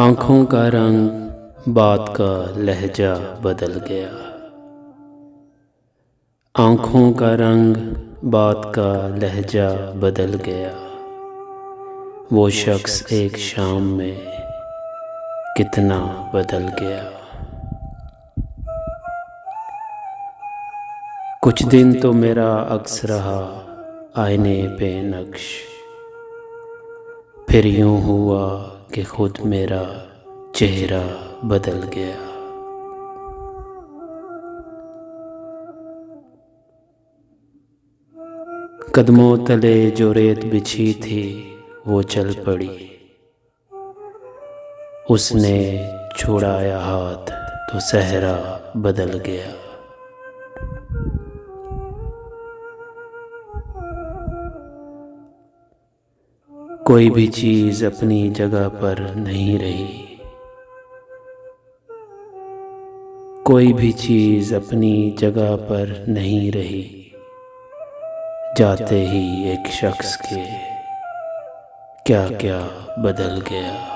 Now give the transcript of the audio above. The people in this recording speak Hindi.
आँखों का रंग, बात का लहजा बदल गया। आँखों का रंग, बात का लहजा बदल गया। वो शख्स एक शाम में कितना बदल गया। कुछ दिन तो मेरा अक्स रहा आईने पे नक्श, फिर यूं हुआ कि खुद मेरा चेहरा बदल गया। कदमों तले जो रेत बिछी थी वो चल पड़ी, उसने छुड़ाया हाथ तो सहरा बदल गया। कोई भी चीज़ अपनी जगह पर नहीं रही, कोई भी चीज़ अपनी जगह पर नहीं रही। जाते ही एक शख्स के क्या क्या बदल गया।